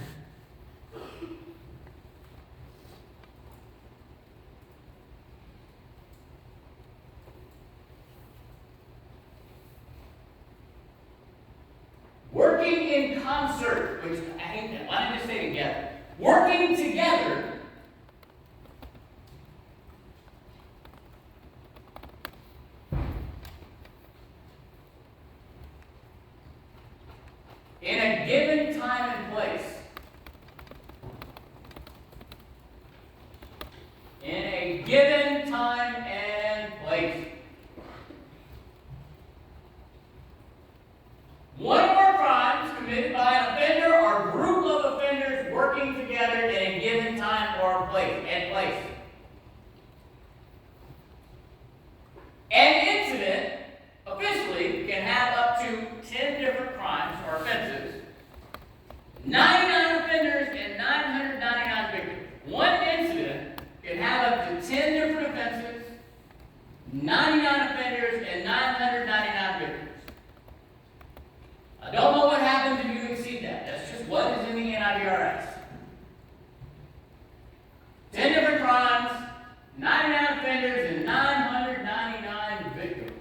working in concert, which I hate that. Why don't you say together? Working together in a given time and place. In a given time and place. One or more crimes committed by an offender or group of offenders working together in a given time or place. An incident officially can have up to 10 different crimes or offenses, 99 offenders, and 999 victims. One incident can have up to 10 different offenses, 99 offenders, and 999 victims. I don't know what happens if you exceed that. That's just what is in the NIDRS. 10 different crimes, 99 offenders, and 999 victims.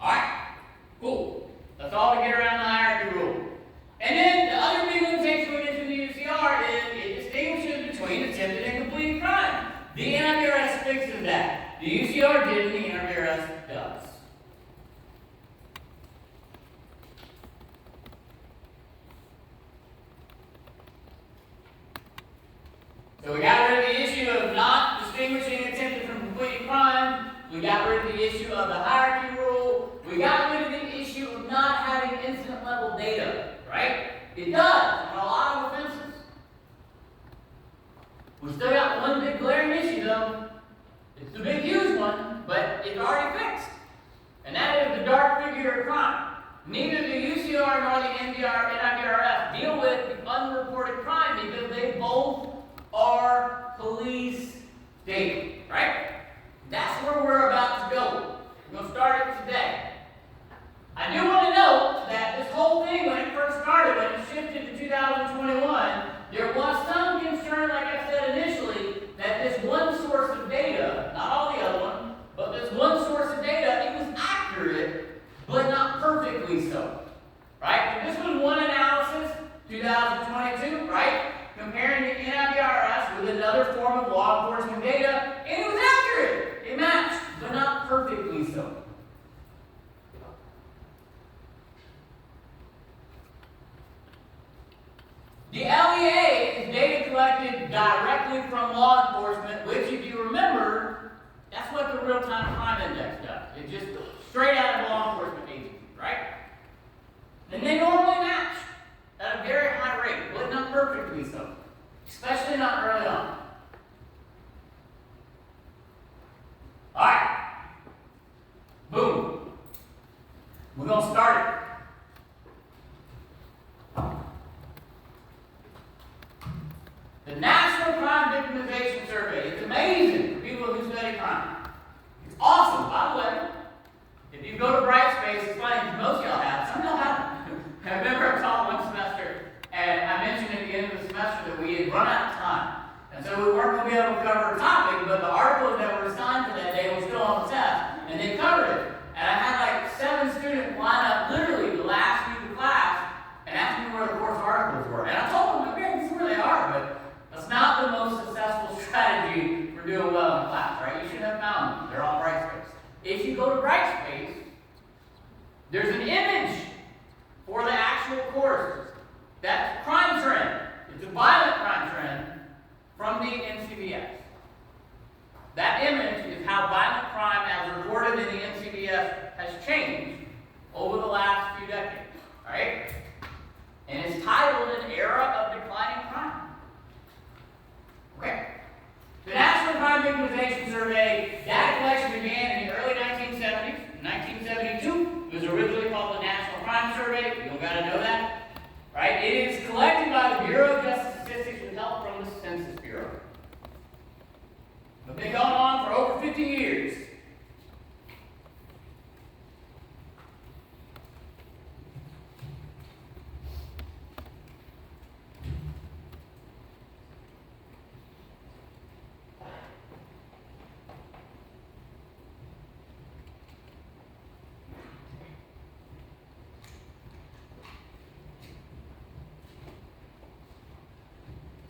Alright, cool. That's all to get around the hierarchy rule. And then the other big limitation we get to the UCR is it distinguishes between attempted and completed crime. The NIDRS fixes that. The UCR did, and the NIDRS does. So we got rid of the issue of not distinguishing attempted from completed crime. We got rid of the issue of the hierarchy rule. We got rid of the issue of not having incident level data, right? It does on a lot of offenses. We still got one big glaring issue though. It's the big huge one, but it's already fixed. And that is the dark figure of crime. Neither the UCR nor the NIDRS deal with the unreported crime because they both are police data, right? That's where we're about to go. We're going to start it today. I do want to note that this whole thing, when it first started, when it shifted to 2021, there was some concern, like I said initially, that this one source of data, not all the other one, but this one source of data, it was accurate, but not perfectly so. Right? And this was one analysis, 2022, right? Comparing the NIDRS with another form of law enforcement data, and it was accurate. It matched, but not perfectly so. real-time crime index does. It's just straight out of law enforcement agencies, right? And they normally match at a very high rate, but not perfectly so, especially not early on. All right, boom. We're going to start it. The National Crime Victimization Survey. It's amazing for people who study crime. It's awesome, by the way. If you go to Brightspace, it's funny, most of y'all have. Some of y'all haven't. I remember I taught one semester, and I mentioned at the end of the semester that we had run out of time. And so we weren't going to be able to cover a topic, but the articles that were assigned for that day were still on the test, and they covered it. And I had like 7 students line up literally the last week of class and ask me where the course articles were. And I told them, okay, this is where they are, but that's not the most successful strategy for doing well in class, right? You should have found them. They're on Brightspace. If you go to Brightspace, there's an image for the actual course. That's crime trend. It's a violent crime trend from the NCBS. That image is how violent crime as reported in the NCBS has changed over the last few decades, right? And it's titled An Era of Declining Crime. Okay. The National Crime Victimization Survey data collection began in the early 1970s. In 1972, it was originally called the National Crime Survey. You don't got to know that, right? It is collected by the Bureau of Justice Statistics with help from the Census Bureau. It's been going on for over 50 years.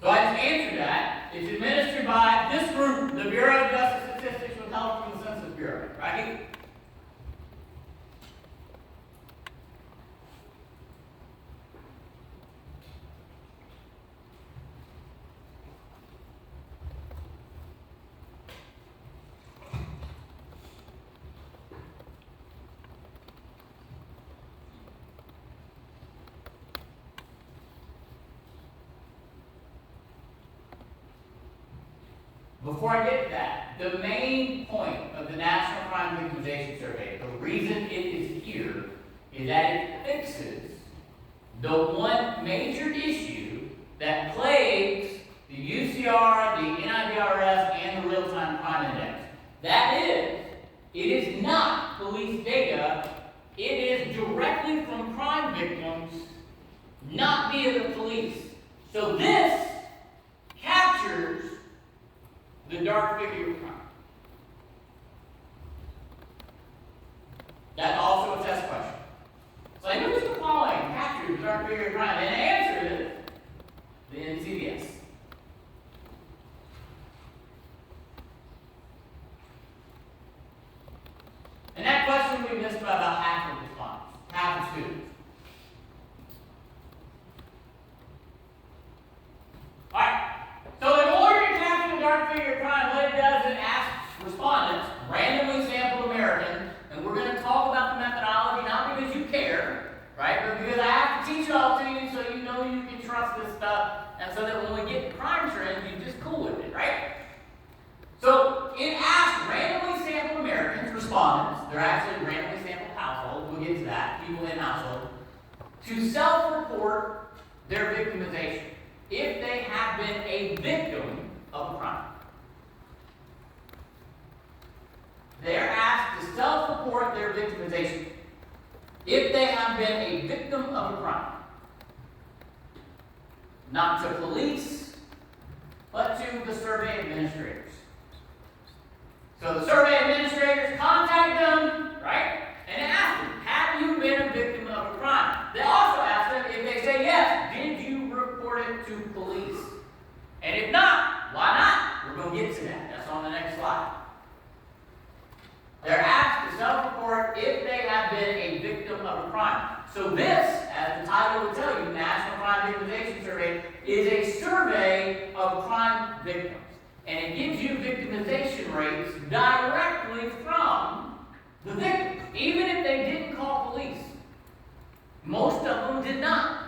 So I just answered that. It's administered by this group, the Bureau of Justice Statistics with help from the Census Bureau, right? Before I get to that, the main point of the National Crime Victimization Survey, the reason it is here, is that it fixes the one major issue that plagues the UCR, the NIDRS, and the Real-Time Crime Index. That is, it is not police data, it is directly from crime victims, not via the police. So this captures the dark figure of crime. That's also a test question. It's like, who's the following captures the dark figure of crime? And the answer is the NCBS. And that question we missed by about half of respondents, half of students. All right. So in order to capture the dark figure of crime, what it does is it asks respondents, randomly sampled Americans, and we're going to talk about the methodology not because you care, right, but because I have to teach it all to you so you know you can trust this stuff, and so that when we get crime trends, you're just cool with it, right? So it asks randomly sampled Americans, respondents, they're actually randomly sampled households, we'll get to that, people in households, to self-report their victimization if they have been a victim of a crime. They're asked to self-report their victimization if they have been a victim of a crime. Not to police, but to the survey administrators. So the survey administrators contact them, right? And ask them, have you been a victim of a crime? They also ask them, if they say yes, did you report it to police? And if not, why not? We're going to get to that. That's on the next slide. They're asked to self-report if they have been a victim of a crime. So this, as the title would tell you, National Crime Victimization Survey, is a survey of crime victims. and it gives you victimization rates directly from the victims, even if they didn't call police. Most of them did not.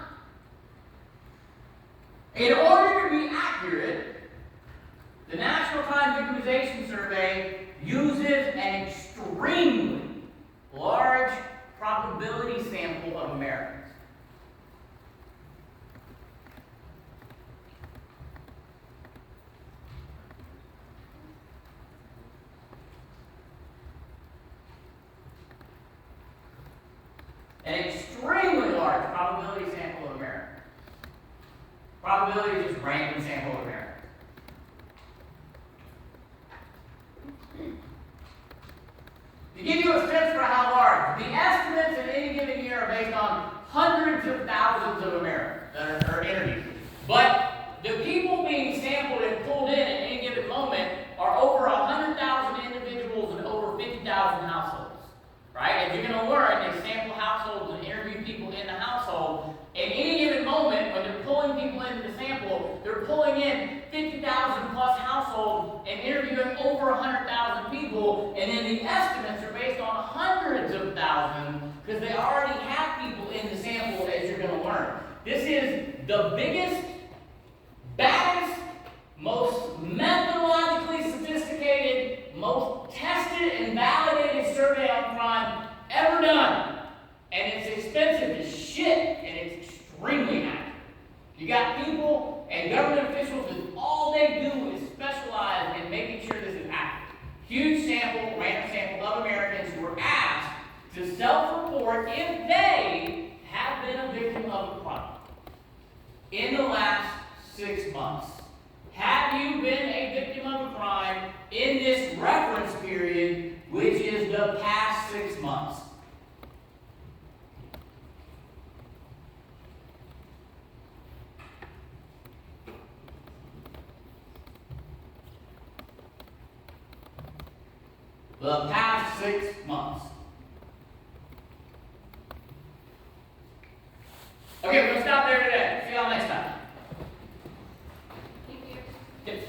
In order to be accurate, the National Crime Victimization Survey uses an extremely large probability sample of Americans. An extremely large probability sample of Americans. Probability is just random sample of Americans. To give you a sense for how large, the estimates in any given year are based on hundreds of thousands of Americans that are interviewed. But the people being sampled and pulled in at any given moment are over 100,000 individuals and over 50,000 households. Right? As you're going to learn, they sample households and interview people in the household. At any given moment, when they're pulling people into the sample, they're pulling in 50,000 plus households and interviewing over 100,000 people, and then the estimates are based on hundreds of thousands because they already have people in the sample, as you're going to learn. This is the biggest, baddest, most methodologically sophisticated, most tested and validated survey on crime ever done. And it's expensive as shit, and it's extremely accurate. You got people and government officials that all they do is specialize in making sure this is accurate. Huge sample, random sample of Americans who were asked to self-report if they have been a victim of a crime in the last 6 months. Have you been a victim of a crime in this reference period, which is the past 6 months? The past 6 months. Okay, we're going to stop there today. See y'all next time. Thank you. Yes.